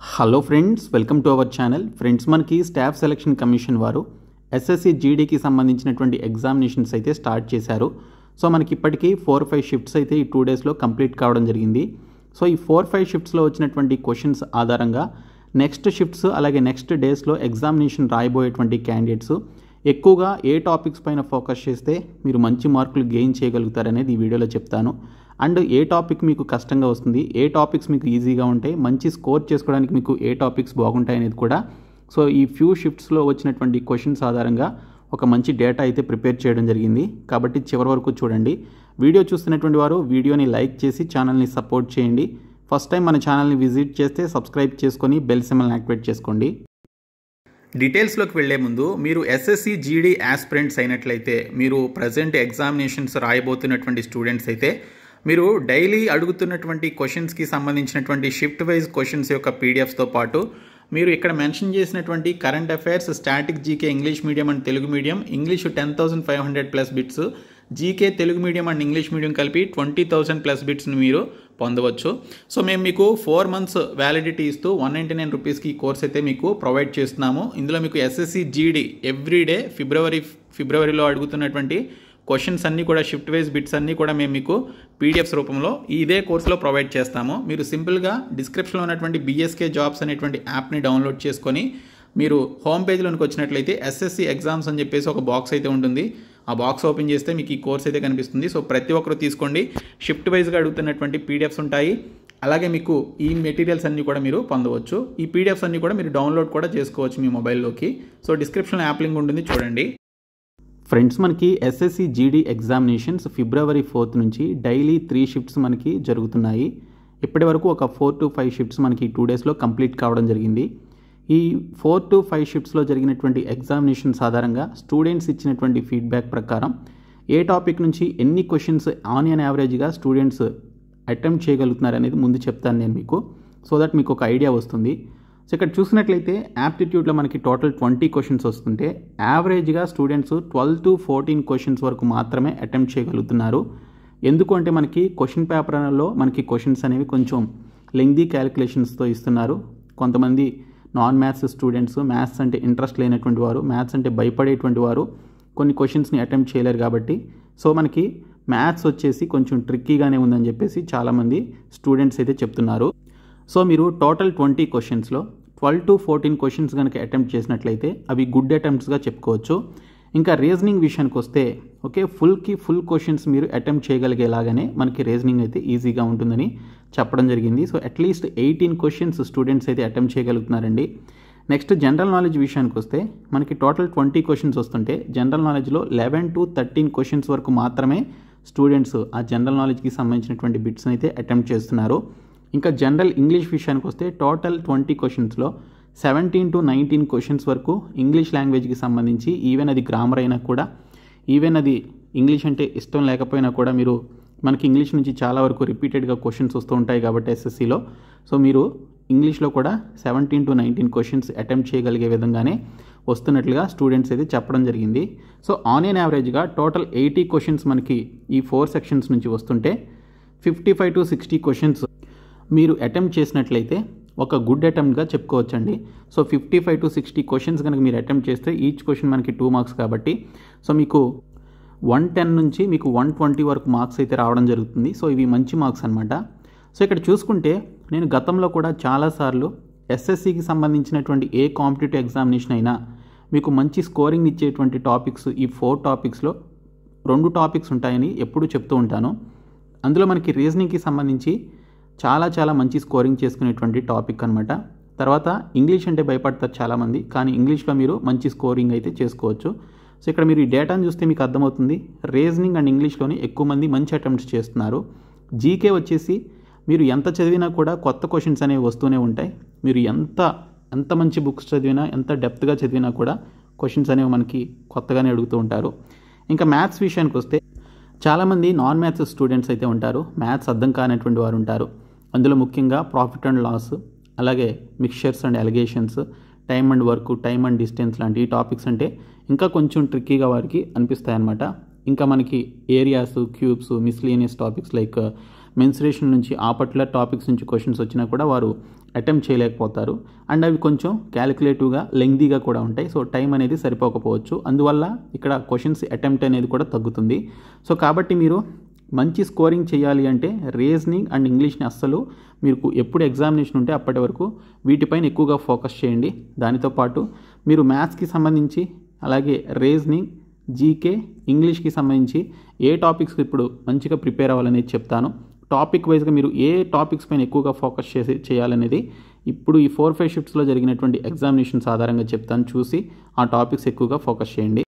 Hello friends, welcome to our channel. Friends, మనకి staff selection commission వారు SSC జీడీకి సంబంధించినటువంటి examinations అయితే స్టార్ట్ చేశారు. సో మనకి ఇప్పటికీ 4-5 షిఫ్ట్స్ అయితే ఈ 2 డేస్లో కంప్లీట్ కావడం జరిగింది. సో ఈ 4-5 షిఫ్ట్స్లో వచ్చినటువంటి క్వశ్చన్స్ ఆధారంగా నెక్స్ట్ షిఫ్ట్స్ అలాగే నెక్స్ట్ డేస్లో ఎగ్జామినేషన్ రాయబోయేటువంటి క్యాండిడేట్స్ ఎక్కువగా ఏ టాపిక్స్ పైన ఫోకస్ చేస్తే మీరు మంచి మార్కులు గెయిన్ చేయగలుగుతారనేది ఈ వీడియోలో చెప్తాను. అండ్ ఏ టాపిక్ మీకు కష్టంగా వస్తుంది, ఏ టాపిక్స్ మీకు ఈజీగా ఉంటాయి, మంచి స్కోర్ చేసుకోవడానికి మీకు ఏ టాపిక్స్ బాగుంటాయి అనేది కూడా సో ఈ ఫ్యూ షిఫ్ట్స్లో వచ్చినటువంటి క్వశ్చన్స్ ఆధారంగా ఒక మంచి డేటా అయితే ప్రిపేర్ చేయడం జరిగింది. కాబట్టి చివరి వరకు చూడండి. వీడియో చూస్తున్నటువంటి వారు వీడియోని లైక్ చేసి ఛానల్ని సపోర్ట్ చేయండి. ఫస్ట్ టైం మన ఛానల్ని విజిట్ చేస్తే సబ్స్క్రైబ్ చేసుకొని బెల్ సింబల్ని యాక్టివేట్ చేసుకోండి. డీటెయిల్స్లోకి వెళ్లే ముందు మీరు ఎస్ఎస్సి జీడీ ఆస్పిరెంట్స్ అయినట్లయితే, మీరు ప్రజెంట్ ఎగ్జామినేషన్స్ రాయబోతున్నటువంటి స్టూడెంట్స్ అయితే మీరు డైలీ అడుగుతున్నటువంటి క్వశ్చన్స్కి సంబంధించినటువంటి షిఫ్ట్ వైజ్ క్వశ్చన్స్ యొక్క పీడిఎఫ్స్తో పాటు మీరు ఇక్కడ మెన్షన్ చేసినటువంటి current affairs, static GK English medium and Telugu medium, English 10,500+ bits, GK Telugu medium and English medium కలిపి 20,000+ బిట్స్ని మీరు పొందవచ్చు. సో మేము మీకు 4 months వ్యాలిడిటీ ఇస్తూ 199 రూపీస్కి ఈ కోర్స్ అయితే మీకు ప్రొవైడ్ చేస్తున్నాము. ఇందులో మీకు ఎస్ఎస్సి జీడీ ఎవ్రీడే ఫిబ్రవరిలో అడుగుతున్నటువంటి క్వశ్చన్స్ అన్నీ కూడా షిఫ్ట్ వైజ్ బిట్స్ అన్నీ కూడా మేము మీకు పీడిఎఫ్స్ రూపంలో ఇదే కోర్సులో ప్రొవైడ్ చేస్తాము. మీరు సింపుల్గా డిస్క్రిప్షన్లో ఉన్నటువంటి బీఎస్కే జాబ్స్ అనేటువంటి యాప్ని డౌన్లోడ్ చేసుకొని మీరు హోమ్ పేజ్లోనికి వచ్చినట్లయితే ఎస్ఎస్సి ఎగ్జామ్స్ అని చెప్పేసి ఒక బాక్స్ అయితే ఉంటుంది. ఆ బాక్స్ ఓపెన్ చేస్తే మీకు ఈ కోర్స్ అయితే కనిపిస్తుంది. సో ప్రతి ఒక్కరు తీసుకోండి. షిఫ్ట్ వైజ్గా అడుగుతున్నటువంటి పీడిఎఫ్స్ ఉంటాయి. అలాగే మీకు ఈ మెటీరియల్స్ అన్నీ కూడా మీరు పొందవచ్చు. ఈ పీడిఎఫ్స్ అన్నీ కూడా మీరు డౌన్లోడ్ కూడా చేసుకోవచ్చు మీ మొబైల్లోకి. సో డిస్క్రిప్షన్లో యాప్ లింక్ ఉంటుంది, చూడండి. ఫ్రెండ్స్, మనకి SSC GD examinations February 4th నుంచి డైలీ 3 షిఫ్ట్స్ మనకి జరుగుతున్నాయి. ఇప్పటి వరకు ఒక 4 to 5 షిఫ్ట్స్ మనకి 2 డేస్లో కంప్లీట్ కావడం జరిగింది. ఈ 4 to 5 షిఫ్ట్స్లో జరిగినటువంటి ఎగ్జామినేషన్స్ ఆధారంగా స్టూడెంట్స్ ఇచ్చినటువంటి ఫీడ్బ్యాక్ ప్రకారం ఏ టాపిక్ నుంచి ఎన్ని క్వశ్చన్స్ ఆన్ ఎన్ యావరేజ్గా స్టూడెంట్స్ అటెంప్ట్ చేయగలుగుతున్నారు అనేది ముందు చెప్తాను నేను మీకు, సో దట్ మీకు ఒక ఐడియా వస్తుంది. సో ఇక్కడ చూసినట్లయితే యాప్టిట్యూడ్లో మనకి టోటల్ 20 క్వశ్చన్స్ వస్తుంటే యావరేజ్గా స్టూడెంట్స్ 12 to 14 క్వశ్చన్స్ వరకు మాత్రమే అటెంప్ట్ చేయగలుగుతున్నారు. ఎందుకు అంటే మనకి క్వశ్చన్ పేపర్లో మనకి క్వశ్చన్స్ అనేవి కొంచెం లెంగ్దీ క్యాలిక్యులేషన్స్తో ఇస్తున్నారు. కొంతమంది నాన్ మ్యాథ్స్ స్టూడెంట్స్, మ్యాథ్స్ అంటే ఇంట్రెస్ట్ లేనటువంటి వారు, మ్యాథ్స్ అంటే భయపడేటువంటి వారు కొన్ని క్వశ్చన్స్ని అటెంప్ట్ చేయలేరు. కాబట్టి సో మనకి మ్యాథ్స్ వచ్చేసి కొంచెం ట్రిక్కీగానే ఉందని చెప్పేసి చాలామంది స్టూడెంట్స్ అయితే చెప్తున్నారు. సో మీరు టోటల్ 20 క్వశ్చన్స్లో 12 to 14 క్వశ్చన్స్ కనుక అటెంప్ట్ చేసినట్లయితే అవి గుడ్ అటెంప్ట్స్గా చెప్పుకోవచ్చు. ఇంకా రీజనింగ్ విషయానికి వస్తే ఫుల్ క్వశ్చన్స్ మీరు అటెంప్ట్ చేయగలిగేలాగానే మనకి రీజనింగ్ అయితే ఈజీగా ఉంటుందని చెప్పడం జరిగింది. సో అట్లీస్ట్ 18 క్వశ్చన్స్ స్టూడెంట్స్ అయితే అటెంప్ట్ చేయగలుగుతున్నారండి. నెక్స్ట్ జనరల్ నాలెడ్జ్ విషయానికి వస్తే మనకి టోటల్ 20 క్వశ్చన్స్ వస్తుంటే జనరల్ నాలెడ్జ్లో 11 to 13 క్వశ్చన్స్ వరకు మాత్రమే స్టూడెంట్స్ ఆ జనరల్ నాలెడ్జ్కి సంబంధించినటువంటి బిట్స్ని అయితే అటెంప్ట్ చేస్తున్నారు. ఇంకా జనరల్ ఇంగ్లీష్ విషయానికి వస్తే టోటల్ 20 క్వశ్చన్స్లో 17 to 19 క్వశ్చన్స్ వరకు ఇంగ్లీష్ లాంగ్వేజ్కి సంబంధించి, ఈవెన్ అది గ్రామర్ అయినా కూడా, ఈవెన్ అది ఇంగ్లీష్ అంటే ఇష్టం లేకపోయినా కూడా మీరు మనకి ఇంగ్లీష్ నుంచి చాలా వరకు రిపీటెడ్గా క్వశ్చన్స్ వస్తూ ఉంటాయి కాబట్టి ఎస్ఎస్సిలో సో మీరు ఇంగ్లీష్లో కూడా 17 to 19 క్వశ్చన్స్ అటెంప్ట్ చేయగలిగే విధంగానే వస్తున్నట్లుగా స్టూడెంట్స్ అయితే చెప్పడం జరిగింది. సో ఆన్ ఎన్ యావరేజ్గా టోటల్ 80 క్వశ్చన్స్ మనకి ఈ 4 సెక్షన్స్ నుంచి వస్తుంటే 55 to 60 క్వశ్చన్స్ మీరు అటెంప్ట్ చేసినట్లయితే ఒక గుడ్ అటెంప్ట్గా చెప్పుకోవచ్చండి. సో 55 to 60 క్వశ్చన్స్ కనుక మీరు అటెంప్ట్ చేస్తే ఈచ్ క్వశ్చన్ మనకి 2 మార్క్స్ కాబట్టి సో మీకు 110 నుంచి మీకు 120 వరకు మార్క్స్ అయితే రావడం జరుగుతుంది. సో ఇవి మంచి మార్క్స్ అనమాట. సో ఇక్కడ చూసుకుంటే నేను గతంలో కూడా చాలాసార్లు ఎస్ఎస్సికి సంబంధించినటువంటి ఏ కాంపిటేటివ్ ఎగ్జామినేషన్ అయినా మీకు మంచి స్కోరింగ్ ఇచ్చేటువంటి టాపిక్స్ ఈ 4 టాపిక్స్లో 2 టాపిక్స్ ఉంటాయని ఎప్పుడూ చెప్తూ ఉంటాను. అందులో మనకి రీజనింగ్కి సంబంధించి చాలా మంచి స్కోరింగ్ చేసుకునేటువంటి టాపిక్ అనమాట. తర్వాత ఇంగ్లీష్ అంటే భయపడతారు చాలామంది, కానీ ఇంగ్లీష్లో మీరు మంచి స్కోరింగ్ అయితే చేసుకోవచ్చు. సో ఇక్కడ మీరు ఈ డేటాను చూస్తే మీకు అర్థమవుతుంది. రీజనింగ్ అండ్ ఇంగ్లీష్లోని ఎక్కువ మంది మంచి అటెంప్ట్స్ చేస్తున్నారు. జీకే వచ్చేసి మీరు ఎంత చదివినా కూడా కొత్త క్వశ్చన్స్ అనేవి వస్తూనే ఉంటాయి. మీరు ఎంత మంచి బుక్స్ చదివినా, ఎంత డెప్త్గా చదివినా కూడా క్వశ్చన్స్ అనేవి మనకి కొత్తగానే అడుగుతూ ఉంటారు. ఇంకా మ్యాథ్స్ విషయానికి వస్తే చాలామంది నాన్ మ్యాథ్స్ స్టూడెంట్స్ అయితే ఉంటారు, మ్యాథ్స్ అర్థం కానటువంటి వారు ఉంటారు. అందులో ముఖ్యంగా ప్రాఫిట్ అండ్ లాస్, అలాగే mixtures and allegations, time and work, time and distance లాంటి ఈ టాపిక్స్ అంటే ఇంకా కొంచెం ట్రిక్కీగా వారికి అనిపిస్తాయి అన్నమాట. ఇంకా మనకి areas, cubes, miscellaneous topics like mensuration నుంచి ఆ పర్టికులర్ టాపిక్స్ నుంచి క్వశ్చన్స్ వచ్చినా కూడా వారు అటెంప్ట్ చేయలేకపోతారు. అండ్ అవి కొంచెం క్యాలిక్యులేటివ్గా లెంగ్దీగా కూడా ఉంటాయి. సో టైం అనేది సరిపోకపోవచ్చు. అందువల్ల ఇక్కడ క్వశ్చన్స్ అటెంప్ట్ అనేది కూడా తగ్గుతుంది. సో కాబట్టి మీరు మంచి స్కోరింగ్ చేయాలి అంటే రీజనింగ్ అండ్ ఇంగ్లీష్ని అస్సలు మీకు ఎప్పుడు ఎగ్జామినేషన్ ఉంటే అప్పటి వరకు వీటిపైన ఎక్కువగా ఫోకస్ చేయండి. దానితో పాటు మీరు మ్యాథ్స్కి సంబంధించి అలాగే రీజనింగ్, జీకే, ఇంగ్లీష్కి సంబంధించి ఏ టాపిక్స్ ఇప్పుడు మంచిగా ప్రిపేర్ అవ్వాలనేది చెప్తాను. టాపిక్ వైజ్గా మీరు ఏ టాపిక్స్ పైన ఎక్కువగా ఫోకస్ చేయాలనేది ఇప్పుడు ఈ 4-5 షిఫ్ట్స్లో జరిగినటువంటి ఎగ్జామినేషన్స్ ఆధారంగా చెప్తాను. చూసి ఆ టాపిక్స్ ఎక్కువగా ఫోకస్ చేయండి.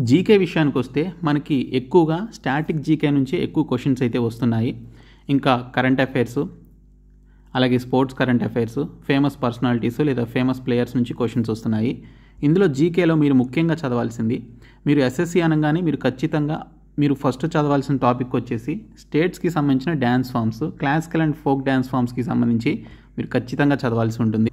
జీకే విషయానికి వస్తే మనకి ఎక్కువగా స్టాటిక్ జీకే నుంచి ఎక్కువ క్వశ్చన్స్ అయితే వస్తున్నాయి. ఇంకా కరెంట్ అఫైర్స్, అలాగే sports current affairs, famous personalities లేదా ఫేమస్ ప్లేయర్స్ నుంచి క్వశ్చన్స్ వస్తున్నాయి. ఇందులో జీకేలో మీరు ముఖ్యంగా చదవాల్సింది, మీరు ఎస్ఎస్సి అనగానే మీరు ఖచ్చితంగా మీరు ఫస్ట్ చదవాల్సిన టాపిక్ వచ్చేసి స్టేట్స్కి సంబంధించిన dance forms, classical and folk dance ఫామ్స్కి సంబంధించి మీరు ఖచ్చితంగా చదవాల్సి ఉంటుంది.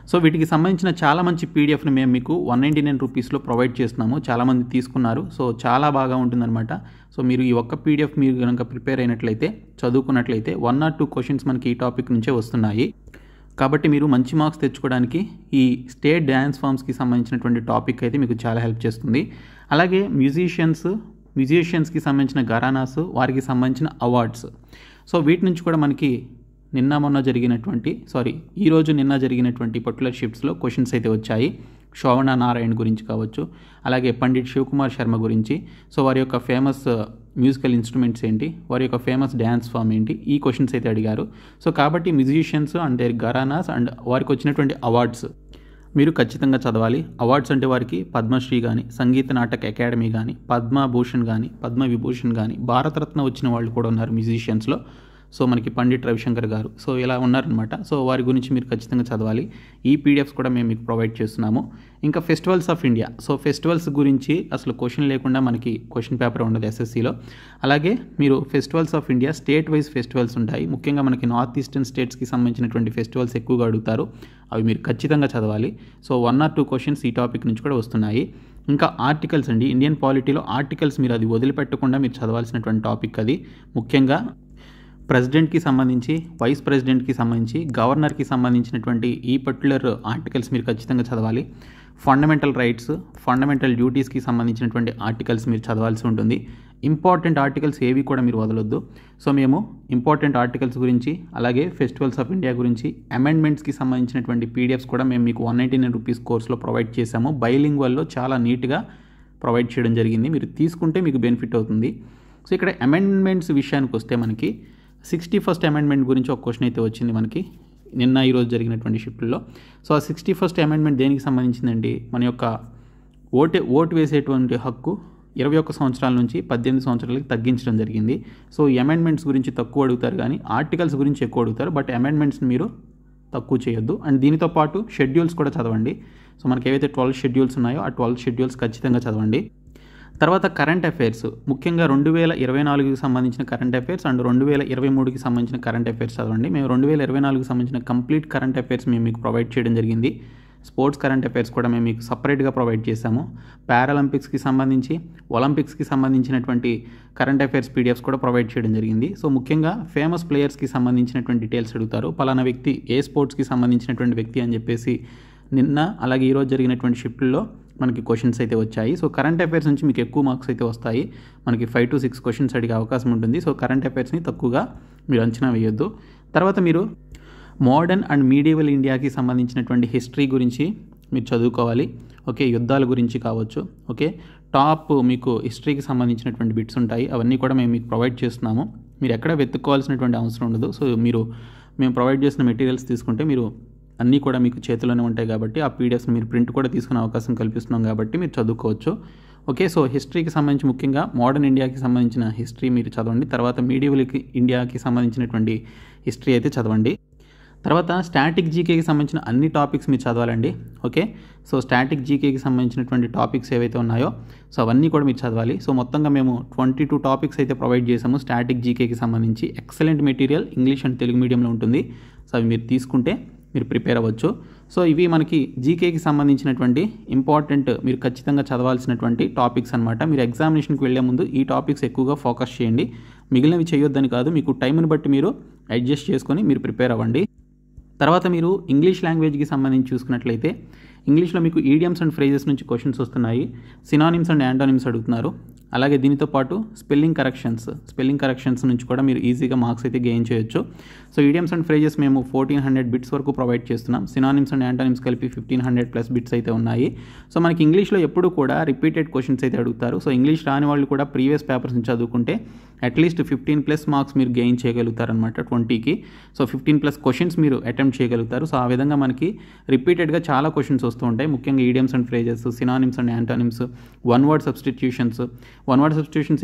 సో వీటికి సంబంధించిన చాలా మంచి పీడిఎఫ్ని మేము మీకు 199 రూపీస్లో ప్రొవైడ్ చేస్తున్నాము. చాలామంది తీసుకున్నారు. సో చాలా బాగా ఉంటుందన్నమాట. సో మీరు ఈ ఒక్క పీడిఎఫ్ మీరు కనుక ప్రిపేర్ అయినట్లయితే, చదువుకున్నట్లయితే 1 or 2 క్వశ్చన్స్ మనకి ఈ టాపిక్ నుంచే వస్తున్నాయి. కాబట్టి మీరు మంచి మార్క్స్ తెచ్చుకోవడానికి ఈ స్టేట్ డ్యాన్స్ ఫామ్స్కి సంబంధించినటువంటి టాపిక్ అయితే మీకు చాలా హెల్ప్ చేస్తుంది. అలాగే మ్యూజిషియన్స్కి సంబంధించిన ఘరానాస్, వారికి సంబంధించిన అవార్డ్స్, సో వీటి నుంచి కూడా మనకి నిన్న జరిగినటువంటి పర్టికులర్ షిఫ్ట్స్లో క్వశ్చన్స్ అయితే వచ్చాయి. శోభనా నారాయణ్ గురించి కావచ్చు, అలాగే పండిట్ శివకుమార్ శర్మ గురించి, సో వారి యొక్క ఫేమస్ మ్యూజికల్ ఇన్స్ట్రుమెంట్స్ ఏంటి, వారి యొక్క ఫేమస్ డ్యాన్స్ ఫామ్ ఏంటి, ఈ క్వశ్చన్స్ అయితే అడిగారు. సో కాబట్టి మ్యూజిషియన్స్ అండ్ దేర్ ఘరానాస్ అండ్ వారికి వచ్చినటువంటి అవార్డ్స్ మీరు ఖచ్చితంగా చదవాలి. అవార్డ్స్ అంటే వారికి పద్మశ్రీ కానీ, సంగీత నాటక అకాడమీ కానీ, పద్మభూషణ్ కానీ, పద్మవిభూషణ్ కానీ, భారతరత్న వచ్చిన వాళ్ళు కూడా ఉన్నారు మ్యూజిషియన్స్లో. సో మనకి పండిట్ రవిశంకర్ గారు, సో ఇలా ఉన్నారనమాట. సో వారి గురించి మీరు ఖచ్చితంగా చదవాలి. ఈ పీడిఎఫ్స్ కూడా మేము మీకు ప్రొవైడ్ చేస్తున్నాము. ఇంకా festivals of India, so festivals గురించి అసలు క్వశ్చన్ లేకుండా మనకి క్వశ్చన్ పేపర్ ఉండదు ఎస్ఎస్సిలో. అలాగే మీరు festivals of India state wise festivals ఉంటాయి. ముఖ్యంగా మనకి నార్త్ ఈస్టర్న్ స్టేట్స్కి సంబంధించినటువంటి ఫెస్టివల్స్ ఎక్కువగా అడుగుతారు. అవి మీరు ఖచ్చితంగా చదవాలి. సో 1 or 2 క్వశ్చన్స్ ఈ టాపిక్ నుంచి కూడా వస్తున్నాయి. ఇంకా ఆర్టికల్స్ అండి, ఇండియన్ పాలిటీలో ఆర్టికల్స్ మీరు అది వదిలిపెట్టకుండా మీరు చదవాల్సినటువంటి టాపిక్ అది. ముఖ్యంగా ప్రెసిడెంట్కి సంబంధించి, వైస్ ప్రెసిడెంట్కి సంబంధించి, గవర్నర్కి సంబంధించినటువంటి ఈ పర్టికులర్ ఆర్టికల్స్ మీరు ఖచ్చితంగా చదవాలి. ఫండమెంటల్ రైట్స్, ఫండమెంటల్ డ్యూటీస్కి సంబంధించినటువంటి ఆర్టికల్స్ మీరు చదవాల్సి ఉంటుంది. ఇంపార్టెంట్ ఆర్టికల్స్ ఏవి కూడా మీరు వదలొద్దు. సో మేము ఇంపార్టెంట్ ఆర్టికల్స్ గురించి, అలాగే ఫెస్టివల్స్ ఆఫ్ ఇండియా గురించి, అమెండ్మెంట్స్కి సంబంధించినటువంటి పీడిఎఫ్స్ కూడా మేము మీకు 199 రూపీస్ కోర్సులో ప్రొవైడ్ చేశాము. బైలింగ్వల్లో చాలా నీట్గా ప్రొవైడ్ చేయడం జరిగింది. మీరు తీసుకుంటే మీకు బెనిఫిట్ అవుతుంది. సో ఇక్కడ అమెండ్మెంట్స్ విషయానికి వస్తే మనకి 61st అమెండ్మెంట్ గురించి ఒక క్వశ్చన్ అయితే వచ్చింది మనకి ఈరోజు జరిగినటువంటి షిఫ్ట్లో. సో ఆ 61st అమెండ్మెంట్ దేనికి సంబంధించిందండి? మన యొక్క ఓటు వేసేటువంటి హక్కు 21 సంవత్సరాల నుంచి 18 సంవత్సరాలకి తగ్గించడం జరిగింది. సో ఈ అమెండ్మెంట్స్ గురించి తక్కువ అడుగుతారు కానీ ఆర్టికల్స్ గురించి ఎక్కువ అడుగుతారు. బట్ అమెండ్మెంట్స్ని మీరు తక్కువ చేయొద్దు. అండ్ దీనితో పాటు షెడ్యూల్స్ కూడా చదవండి. సో మనకి ఏవైతే 12 షెడ్యూల్స్ ఉన్నాయో ఆ 12 షెడ్యూల్స్ ఖచ్చితంగా చదవండి. తర్వాత కరెంట్ అఫైర్స్, ముఖ్యంగా 2024కి సంబంధించిన కరెంట్ అఫైర్స్ అండ్ 2023కి సంబంధించిన కరెంట్ అఫైర్స్ చదవండి. మేము 2024కి సంబంధించిన కంప్లీట్ కరెంట్ అఫైర్స్ మేము మీకు ప్రొవైడ్ చేయడం జరిగింది. స్పోర్ట్స్ కరెంట్ అఫైర్స్ కూడా మేము మీకు సపరేట్గా ప్రొవైడ్ చేశాము. పారాలింపిక్స్కి సంబంధించి, ఒలింపిక్స్కి సంబంధించినటువంటి కరెంట్ అఫైర్స్ పీడిఎఫ్స్ కూడా ప్రొవైడ్ చేయడం జరిగింది. సో ముఖ్యంగా ఫేమస్ ప్లేయర్స్కి సంబంధించినటువంటి డీటెయిల్స్ అడుగుతారు. పలానా వ్యక్తి ఏ స్పోర్ట్స్కి సంబంధించినటువంటి వ్యక్తి అని చెప్పేసి నిన్న అలాగే ఈరోజు జరిగినటువంటి షిఫ్ట్లో మనకి క్వశ్చన్స్ అయితే వచ్చాయి. సో కరెంట్ అఫైర్స్ నుంచి మీకు ఎక్కువ మార్క్స్ అయితే వస్తాయి. మనకి 5 to 6 క్వశ్చన్స్ అడిగే అవకాశం ఉంటుంది. సో కరెంట్ అఫైర్స్ని తక్కువగా మీరు అంచనా వేయొద్దు. తర్వాత మీరు మోడర్న్ అండ్ మీడియవల్ ఇండియాకి సంబంధించినటువంటి హిస్టరీ గురించి మీరు చదువుకోవాలి. ఓకే, యుద్ధాల గురించి కావచ్చు. ఓకే, టాప్ మీకు హిస్టరీకి సంబంధించినటువంటి బిట్స్ ఉంటాయి. అవన్నీ కూడా మేము మీకు ప్రొవైడ్ చేస్తున్నాము. మీరు ఎక్కడ వెతుక్కోవాల్సినటువంటి అవసరం ఉండదు. సో మేము ప్రొవైడ్ చేసిన మెటీరియల్స్ తీసుకుంటే మీరు అన్నీ కూడా మీకు చేతిలోనే ఉంటాయి కాబట్టి ఆ పీడిఎఫ్స్ని మీరు ప్రింట్ కూడా తీసుకునే అవకాశం కల్పిస్తున్నాం కాబట్టి మీరు చదువుకోవచ్చు. ఓకే, సో హిస్టరీకి సంబంధించి ముఖ్యంగా మోడర్న్ ఇండియాకి సంబంధించిన హిస్టరీ మీరు చదవండి. తర్వాత మీడియవల్ ఇండియాకి సంబంధించినటువంటి హిస్టరీ అయితే చదవండి. తర్వాత స్టాటిక్ జీకేకి సంబంధించిన అన్ని టాపిక్స్ మీరు చదవాలండి. ఓకే, సో స్టాటిక్ జీకేకి సంబంధించినటువంటి టాపిక్స్ ఏవైతే ఉన్నాయో సో అవన్నీ కూడా మీరు చదవాలి. సో మొత్తంగా మేము 22 టాపిక్స్ అయితే ప్రొవైడ్ చేసాము స్టాటిక్ జీకేకి సంబంధించి. Excellent material English and Telugu మీడియంలో ఉంటుంది. సో అవి మీరు తీసుకుంటే మీరు ప్రిపేర్ అవ్వచ్చు. సో ఇవి మనకి జీకేకి సంబంధించినటువంటి ఇంపార్టెంట్ మీరు ఖచ్చితంగా చదవాల్సినటువంటి టాపిక్స్ అనమాట. మీరు ఎగ్జామినేషన్కి వెళ్ళే ముందు ఈ టాపిక్స్ ఎక్కువగా ఫోకస్ చేయండి. మిగిలినవి చేయొద్దని కాదు, మీకు టైంని బట్టి మీరు అడ్జస్ట్ చేసుకొని మీరు ప్రిపేర్ అవ్వండి. తర్వాత మీరు ఇంగ్లీష్ లాంగ్వేజ్కి సంబంధించి చూసుకున్నట్లయితే ఇంగ్లీష్లో మీకు ఈడియమ్స్ అండ్ ఫ్రేజెస్ నుంచి క్వశ్చన్స్ వస్తున్నాయి, సినానిమ్స్ అండ్ యాంటోనిమ్స్ అడుగుతున్నారు. అలాగే దీనితో పాటు స్పెల్లింగ్ కరెక్షన్స్ నుంచి కూడా మీరు ఈజీగా మార్క్స్ అయితే గెయిన్ చేయొచ్చు. సో ఈడియమ్స్ అండ్ ఫ్రేజెస్ మేము 1400 బిట్స్ వరకు ప్రొవైడ్ చేస్తున్నాం. సినానిమ్స్ అండ్ యాంటోనిమ్స్ కలిపి 1500+ బిట్స్ అయితే ఉన్నాయి. సో మనకి ఇంగ్లీష్లో ఎప్పుడు కూడా రిపీటెడ్ క్వశ్చన్స్ అయితే అడుగుతారు. సో ఇంగ్లీష్ రాని వాళ్ళు కూడా ప్రీవియస్ పేపర్స్ నుంచి చదువుకుంటే అట్లీస్ట్ 15+ మార్క్స్ మీరు గెయిన్ చేయగలుగుతారనమాట 20కి. సో 15+ క్వశ్చన్స్ మీరు అటెంప్ట్ చేయగలుగుతారు. సో ఆ విధంగా మనకి రిపీటెడ్గా చాలా క్వశ్చన్స్ వస్తూ ఉంటాయి. ముఖ్యంగా idioms and phrases, synonyms and antonyms, one word substitutions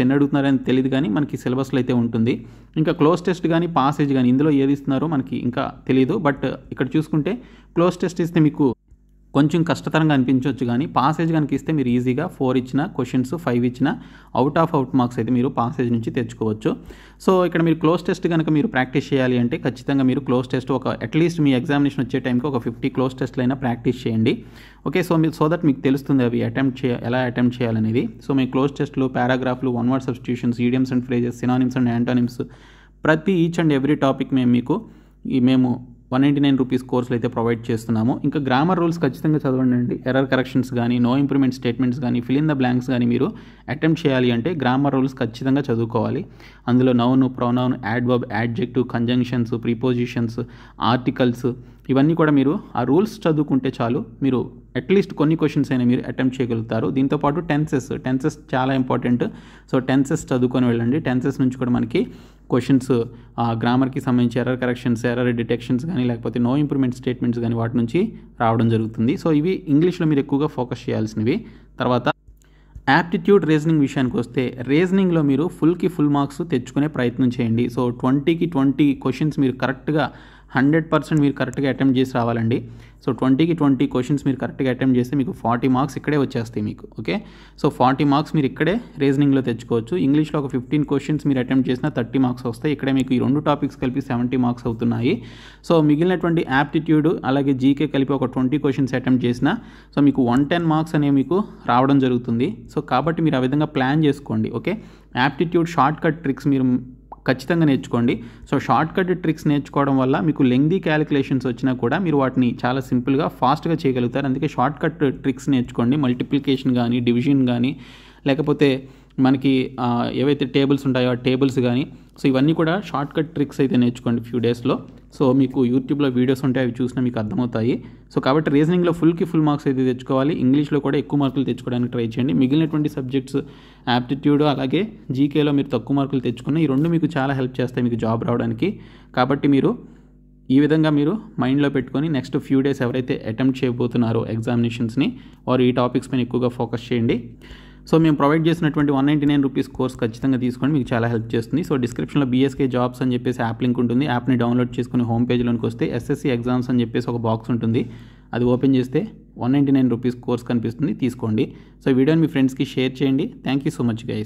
ఎన్ని అడుగుతున్నారని తెలియదు, కానీ మనకి సిలబస్లో అయితే ఉంటుంది. ఇంకా క్లోజ్ టెస్ట్ కానీ పాసేజ్ కానీ ఇందులో ఏది ఇస్తున్నారో మనకి ఇంకా తెలియదు. బట్ ఇక్కడ చూసుకుంటే క్లోజ్ టెస్ట్ ఇస్తే మీకు కొంచెం కష్టతరంగా అనిపించవచ్చు, కానీ పాసేజ్ కనుక ఇస్తే మీరు ఈజీగా 4 ఇచ్చిన క్వశ్చన్స్ 5 ఇచ్చిన అవుట్ మార్క్స్ అయితే మీరు పాసేజ్ నుంచి తెచ్చుకోవచ్చు. సో ఇక్కడ మీరు క్లోజ్ టెస్ట్ కనుక మీరు ప్రాక్టీస్ చేయాలి అంటే ఖచ్చితంగా మీరు క్లోజ్ టెస్ట్ అట్లీస్ట్ మీ ఎగ్జామినేషన్ వచ్చే టైంకి ఒక 50 క్లోజ్ టెస్ట్లు అయినా ప్రాక్టీస్ చేయండి. ఓకే, సో దట్ మీకు తెలుస్తుంది అవి ఎలా అటెంప్ట్ చేయాలనేది. సో మీ క్లోజ్ టెస్ట్లు, పారాగ్రాఫ్లు, one word substitutions, idioms and phrases, synonyms and antonyms, ప్రతి ఈచ్ అండ్ ఎవ్రీ టాపిక్ మేము 199 రూపీస్ కోర్సులు అయితే ప్రొవైడ్ చేస్తున్నాము. ఇంకా గ్రామర్ రూల్స్ ఖచ్చితంగా చదవండి. ఎర్రర్ కరెక్షన్స్ కానీ, నో ఇంప్రూవ్మెంట్ స్టేట్మెంట్స్ కానీ, ఫిల్ ఇన్ ద బ్లాంక్స్ కానీ మీరు అటెంప్ట్ చేయాలి అంటే గ్రామర్ రూల్స్ ఖచ్చితంగా చదువుకోవాలి. అందులో noun, pronoun, adverb, adjective, conjunctions, prepositions, articles, ఇవన్నీ కూడా మీరు ఆ రూల్స్ చదువుకుంటే చాలు, మీరు అట్లీస్ట్ కొన్ని క్వశ్చన్స్ అయినా మీరు అటెంప్ట్ చేయగలుగుతారు. దీంతోపాటు టెన్సెస్ చాలా ఇంపార్టెంట్. సో టెన్సెస్ చదువుకొని వెళ్ళండి. టెన్సెస్ నుంచి కూడా మనకి క్వశ్చన్స్ గ్రామర్కి సంబంధించి ఎర్రర్ కరెక్షన్స్, ఎర్రర్ డిటెక్షన్స్ కానీ, లేకపోతే నో ఇంప్రూవ్మెంట్ స్టేట్మెంట్స్ కానీ వాటి నుంచి రావడం జరుగుతుంది. సో ఇవి ఇంగ్లీష్లో మీరు ఎక్కువగా ఫోకస్ చేయాల్సినవి. తర్వాత యాప్టిట్యూడ్ రీజనింగ్ విషయానికి వస్తే, రీజనింగ్లో మీరు ఫుల్ మార్క్స్ తెచ్చుకునే ప్రయత్నం చేయండి. సో 20కి 20 క్వశ్చన్స్ మీరు కరెక్ట్గా 100% మీరు కరెక్ట్గా అటెంప్ట్ చేసి రావాలండి. సో 20కి 20 క్వశ్చన్స్ మీరు కరెక్ట్గా అటెంప్ట్ చేస్తే మీకు 40 మార్క్స్ ఇక్కడే వచ్చేస్తాయి మీకు. ఓకే, సో 40 మార్క్స్ మీరు ఇక్కడే రీజనింగ్లో తెచ్చుకోవచ్చు. ఇంగ్లీష్లో ఒక 15 క్వశ్చన్స్ మీరు అటెంప్ట్ చేసినా 30 మార్క్స్ వస్తాయి. ఇక్కడే మీకు ఈ 2 టాపిక్స్ కలిపి 70 మార్క్స్ అవుతున్నాయి. సో మిగిలినటువంటి యాప్టిట్యూడ్ అలాగే జీకే కలిపి ఒక 20 క్వశ్చన్స్ అటెంప్ట్ చేసినా సో మీకు 110 మార్క్స్ అనేవి మీకు రావడం జరుగుతుంది. సో కాబట్టి మీరు ఆ విధంగా ప్లాన్ చేసుకోండి. Okay, aptitude short cut tricks మీరు ఖచ్చితంగా నేర్చుకోండి. సో షార్ట్ కట్ ట్రిక్స్ నేర్చుకోవడం వల్ల మీకు లెంగ్దీ క్యాలిక్యులేషన్స్ వచ్చినా కూడా మీరు వాటిని చాలా సింపుల్గా ఫాస్ట్గా చేయగలుగుతారు. అందుకే షార్ట్ కట్ ట్రిక్స్ నేర్చుకోండి. మల్టిప్లికేషన్ కానీ, డివిజన్ కానీ, లేకపోతే మనకి ఏవైతే టేబుల్స్ ఉంటాయో ఆ టేబుల్స్ కానీ, సో ఇవన్నీ కూడా షార్ట్ కట్ ట్రిక్స్ అయితే నేర్చుకోండి ఫ్యూ డేస్లో. సో మీకు యూట్యూబ్లో వీడియోస్ ఉంటాయి, అవి చూసినా మీకు అర్థమవుతాయి. సో కాబట్టి రీజనింగ్లో ఫుల్ మార్క్స్ అయితే తెచ్చుకోవాలి. ఇంగ్లీష్లో కూడా ఎక్కువ మార్కులు తెచ్చుకోవడానికి ట్రై చేయండి. మిగిలినటువంటి సబ్జెక్ట్స్ యాప్టిట్యూడ్ అలాగే జీకేలో మీరు తక్కువ మార్కులు తెచ్చుకున్న ఈ 2 మీకు చాలా హెల్ప్ చేస్తాయి మీకు జాబ్ రావడానికి. కాబట్టి మీరు ఈ విధంగా మీరు మైండ్లో పెట్టుకొని నెక్స్ట్ ఫ్యూ డేస్ ఎవరైతే అటెంప్ట్ చేయబోతున్నారో ఎగ్జామినేషన్స్ని వారు ఈ టాపిక్స్ పైన ఎక్కువగా ఫోకస్ చేయండి. సో మేము ప్రొవైడ్ చేసినటువంటి 199 రూపీస్ కోర్స్ ఖచ్చితంగా తీసుకోండి, మీకు చాలా హెల్ప్ చేస్తుంది. సో డిస్క్రిప్షన్లో BSK జాబ్స్ అని చెప్పేసి యాప్ లింక్ ఉంటుంది. యాప్ని డౌన్లోడ్ చేసుకుని హోమ్ పేజ్లోనికి వస్తే SSC ఎగ్జామ్స్ అని చెప్పేసి ఒక బాక్స్ ఉంటుంది. అది ఓపెన్ చేస్తే 199 రూపీస్ కోర్స్ కనిపిస్తుంది, తీసుకోండి. సో ఈ వీడియోని మీ ఫ్రెండ్స్కి షేర్ చేయండి. Thank you so much guys.